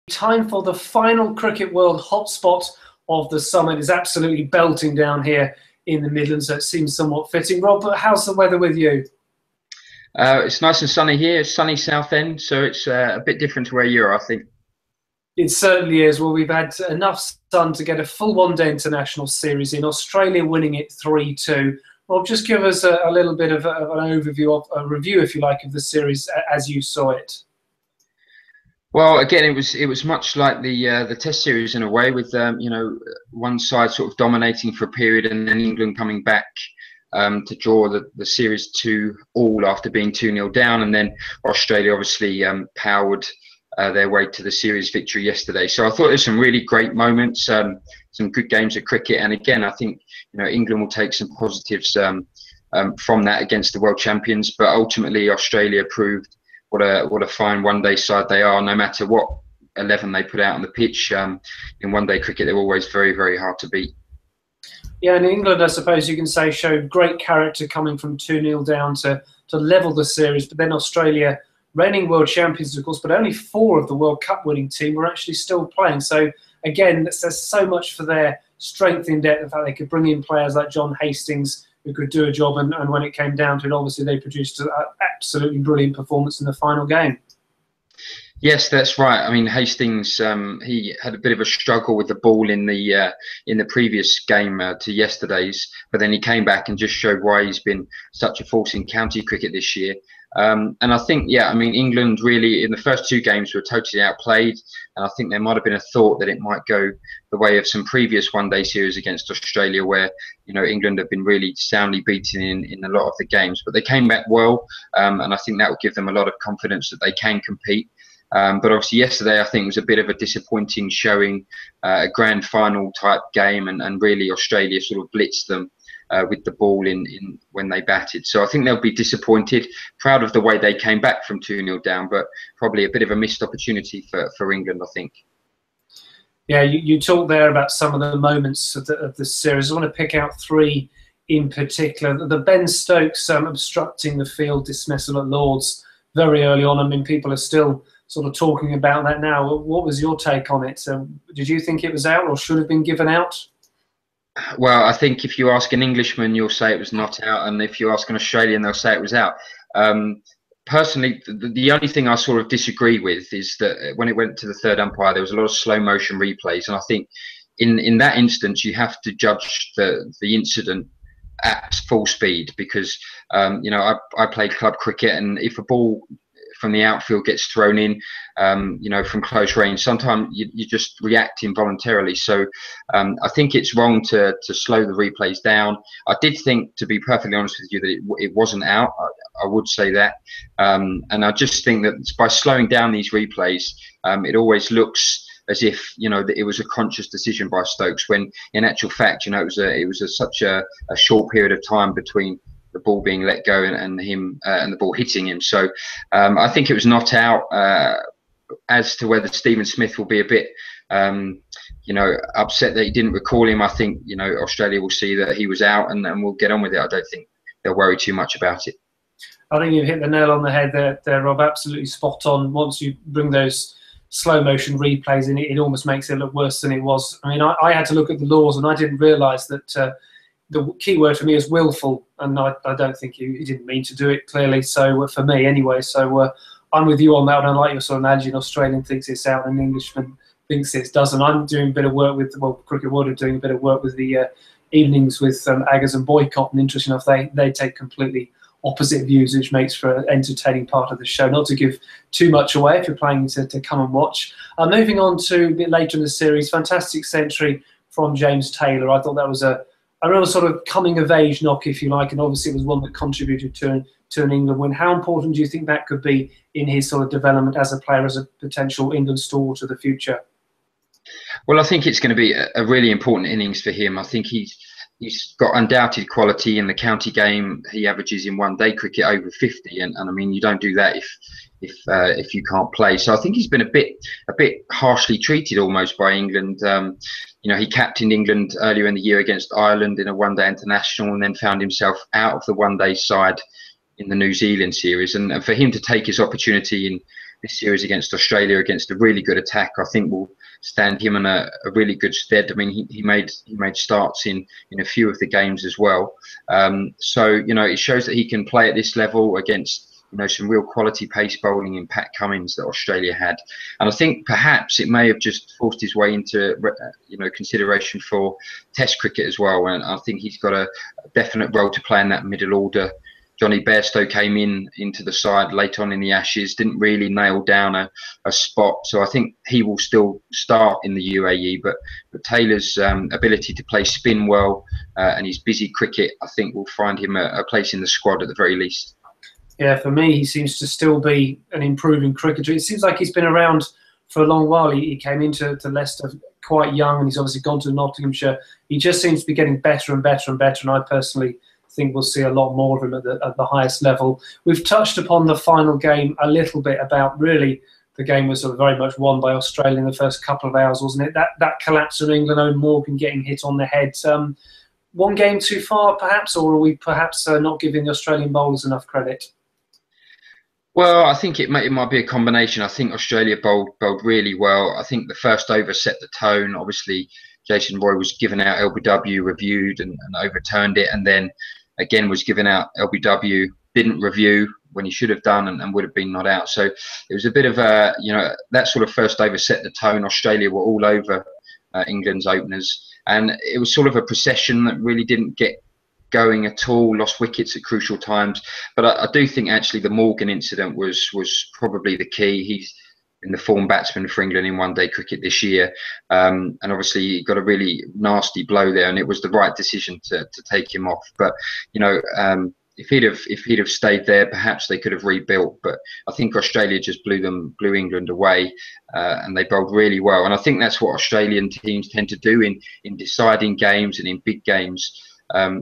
time for the final cricket world hotspot of the summer. It is absolutely belting down here in the Midlands, so it seems somewhat fitting. Rob, how's the weather with you? It's nice and sunny here. It's sunny Southend, so it's a bit different to where you are, I think. It certainly is. Well, we've had enough sun to get a full one-day international series in. Australia winning it 3-2. Rob, just give us a little bit of an overview, a review, if you like, of the series as you saw it. Well, again, it was much like the Test series in a way, with one side sort of dominating for a period, and then England coming back to draw the series 2-2 after being 2-0 down, and then Australia obviously powered their way to the series victory yesterday. So I thought there's some really great moments, some good games of cricket, and again, I think England will take some positives from that against the world champions. But ultimately, Australia proved what a fine one-day side they are. No matter what 11 they put out on the pitch, in one-day cricket, they're always very, very hard to beat. Yeah, and England, I suppose you can say, showed great character coming from 2-0 down to level the series. But then Australia, reigning world champions, of course, but only 4 of the World Cup winning team were actually still playing. So again, that says so much for their strength in depth, the fact they could bring in players like John Hastings who could do a job, and when it came down to it, obviously they produced an absolutely brilliant performance in the final game. Yes, that's right. I mean, Hastings, he had a bit of a struggle with the ball in the previous game to yesterday's, but then he came back and just showed why he's been such a force in county cricket this year. And I think, yeah, I mean, England really in the first 2 games were totally outplayed, and I think there might have been a thought that it might go the way of some previous one-day series against Australia, where England have been really soundly beaten in a lot of the games. But they came back well, and I think that will give them a lot of confidence that they can compete. But obviously yesterday I think was a bit of a disappointing showing, a grand final type game, and really Australia sort of blitzed them with the ball in when they batted. So I think they'll be disappointed, proud of the way they came back from 2-0 down, but probably a bit of a missed opportunity for England, I think. Yeah, you talked there about some of the moments of the series. I want to pick out 3 in particular. The Ben Stokes obstructing the field dismissal at Lords very early on. I mean, people are still sort of talking about that now. What was your take on it? Did you think it was out or should have been given out? Well, I think if you ask an Englishman, you'll say it was not out, and if you ask an Australian, they'll say it was out. Personally, the only thing I sort of disagree with is that when it went to the third umpire, there was a lot of slow motion replays, and I think in that instance you have to judge the incident at full speed, because I played club cricket, and if a ball from the outfield gets thrown in, from close range, sometimes you just react involuntarily. So I think it's wrong to slow the replays down. I did think, to be perfectly honest with you, that it wasn't out. I would say that. And I just think that by slowing down these replays, it always looks as if that it was a conscious decision by Stokes, when in actual fact it was such a short period of time between the ball being let go and him and the ball hitting him. So I think it was not out. As to whether Stephen Smith will be a bit upset that he didn't recall him, I think Australia will see that he was out, and we'll get on with it. I don't think they'll worry too much about it. I think you've hit the nail on the head there, Rob. Absolutely spot on. Once you bring those slow motion replays in, it almost makes it look worse than it was. I mean, I had to look at the laws, and I didn't realise that the key word for me is willful, and I don't think he didn't mean to do it, clearly. So for me anyway, so I'm with you on that. And I like your sort of analogy. An Australian thinks it's out, and an Englishman thinks it doesn't. I'm doing a bit of work with, Cricket World are doing a bit of work with the evenings with Aggers and Boycott, and interesting enough, they take completely opposite views, which makes for an entertaining part of the show. Not to give too much away if you're planning to come and watch. Moving on to a bit later in the series, fantastic century from James Taylor. I thought that was a real sort of coming-of-age knock, if you like, and obviously it was one that contributed to an England win. How important do you think that could be in his sort of development as a player, as a potential England stalwart of the future? Well, I think it's going to be a really important innings for him. I think he's got undoubted quality in the county game. He averages in one-day cricket over 50, and I mean, you don't do that if you can't play. So I think he's been a bit harshly treated almost by England. He captained England earlier in the year against Ireland in a one-day international, and then found himself out of the one-day side in the New Zealand series. And for him to take his opportunity this series against Australia, against a really good attack, I think will stand him in a really good stead. I mean, he made starts in a few of the games as well. So it shows that he can play at this level against some real quality pace bowling in Pat Cummins that Australia had. And I think perhaps it may have just forced his way into consideration for Test cricket as well. And I think he's got a definite role to play in that middle order. Johnny Bairstow came into the side late on in the Ashes, didn't really nail down a spot. So I think he will still start in the UAE. But Taylor's ability to play spin well and his busy cricket, I think, will find him a place in the squad at the very least. Yeah, for me, he seems to still be an improving cricketer. It seems like he's been around for a long while. He came into Leicester quite young, and he's obviously gone to Nottinghamshire. He just seems to be getting better and better and better, and I personally think we'll see a lot more of him at the highest level. We've touched upon the final game a little bit about really the game was sort of very much won by Australia in the first couple of hours, wasn't it? That collapse of England, Owen Morgan getting hit on the head. One game too far, perhaps, or are we perhaps not giving the Australian bowlers enough credit? Well, I think it might be a combination. I think Australia bowled really well. I think the first over set the tone. Obviously, Jason Roy was given out LBW, reviewed and overturned it, and then again was given out LBW, didn't review when he should have done and would have been not out. So it was a bit of a, that sort of first over set the tone. Australia were all over England's openers, and it was sort of a procession that really didn't get going at all, lost wickets at crucial times. But I do think actually the Morgan incident was probably the key. He's been the form batsman for England in one-day cricket this year, and obviously he got a really nasty blow there, and it was the right decision to take him off. But if he'd have stayed there, perhaps they could have rebuilt. But I think Australia just blew England away, and they bowled really well. And I think that's what Australian teams tend to do in deciding games and in big games.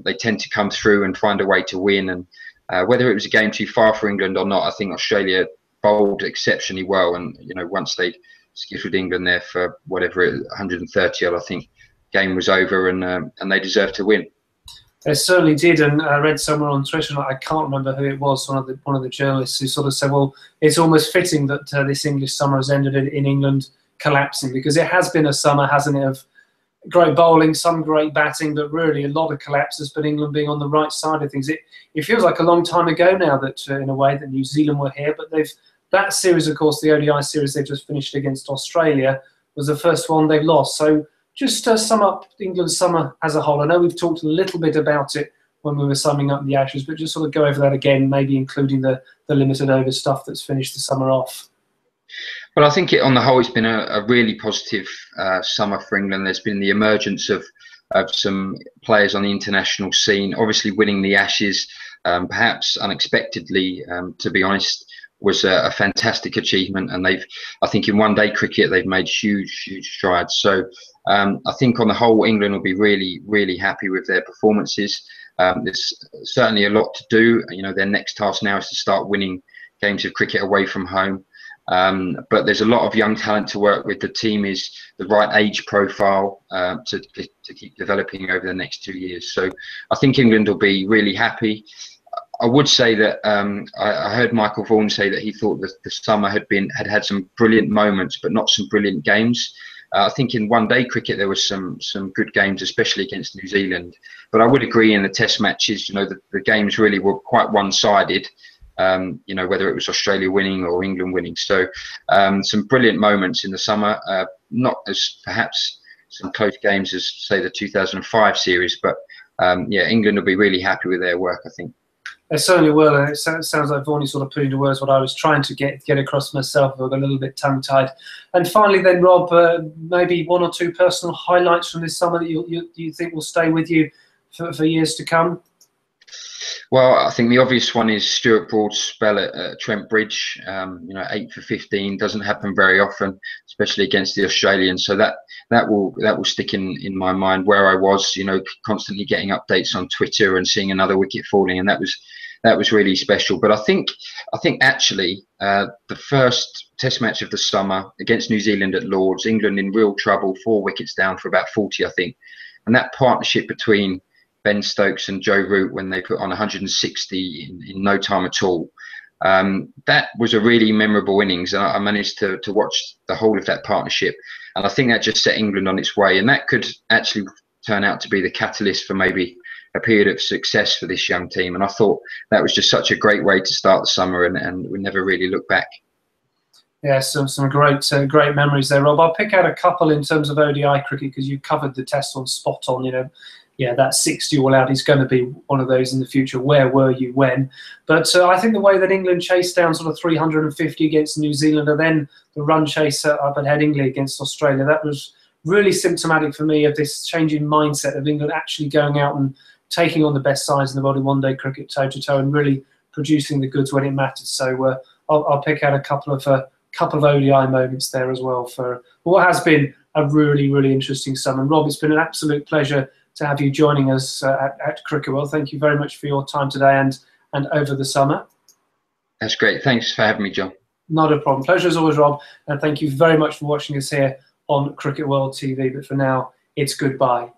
They tend to come through and find a way to win. And whether it was a game too far for England or not, I think Australia bowled exceptionally well. And once they skittled England there for 130 odd, I think game was over, and they deserved to win. They certainly did, and I read somewhere on Twitter, and I can't remember who it was, one of the journalists, who sort of said, well, it's almost fitting that this English summer has ended in England collapsing, because it has been a summer, hasn't it, of great bowling, some great batting, but really a lot of collapses, but England being on the right side of things. It feels like a long time ago now that, in a way, that New Zealand were here, but that series, of course, the ODI series they've just finished against Australia, was the first one they've lost. So just to sum up England's summer as a whole, I know we've talked a little bit about it when we were summing up the Ashes, but just sort of go over that again, maybe including the limited over stuff that's finished the summer off. Well, I think on the whole, it's been a really positive summer for England. There's been the emergence of some players on the international scene, obviously winning the Ashes, perhaps unexpectedly, to be honest, was a fantastic achievement. And I think in one-day cricket, they've made huge strides. So I think on the whole, England will be really, really happy with their performances. There's certainly a lot to do. Their next task now is to start winning games of cricket away from home. But there's a lot of young talent to work with. The team is the right age profile to keep developing over the next 2 years. So I think England will be really happy. I would say that I heard Michael Vaughan say that he thought that the summer had some brilliant moments, but not some brilliant games. I think in one-day cricket there was some good games, especially against New Zealand. But I would agree in the Test matches, the games really were quite one-sided. Whether it was Australia winning or England winning. So some brilliant moments in the summer, not as perhaps some close games as, say, the 2005 series, but England will be really happy with their work, I think. They certainly will, and it sounds like Vaughan sort of put into words what I was trying to get across myself. I got a little bit tongue-tied. And finally then, Rob, maybe one or two personal highlights from this summer that you think will stay with you for years to come? Well, I think the obvious one is Stuart Broad's spell at Trent Bridge. 8 for 15 doesn't happen very often, especially against the Australians. So that will stick in my mind. Where I was, constantly getting updates on Twitter and seeing another wicket falling, and that was really special. But I think actually the first Test match of the summer against New Zealand at Lords, England in real trouble, 4 wickets down for about 40, I think, and that partnership between Ben Stokes and Joe Root, when they put on 160 in no time at all, That was a really memorable innings, and I managed to watch the whole of that partnership, and I think that just set England on its way, and that could actually turn out to be the catalyst for maybe a period of success for this young team. And I thought that was just such a great way to start the summer, and we never really looked back. Yeah, some great memories there, Rob. I'll pick out a couple in terms of ODI cricket, because you covered the Test one spot on. You know, yeah, that 60 all out is going to be one of those in the future. Where were you when? But I think the way that England chased down sort of 350 against New Zealand, and then the run chase up at Headingley against Australia, that was really symptomatic for me of this changing mindset of England actually going out and taking on the best sides in the world in one-day cricket toe to toe, and really producing the goods when it mattered. So I'll pick out a couple of ODI moments there as well for what has been a really interesting summer. And Rob, it's been an absolute pleasure to have you joining us at Cricket World. Thank you very much for your time today and over the summer. That's great. Thanks for having me, John. Not a problem. Pleasure as always, Rob. And thank you very much for watching us here on Cricket World TV. But for now, it's goodbye.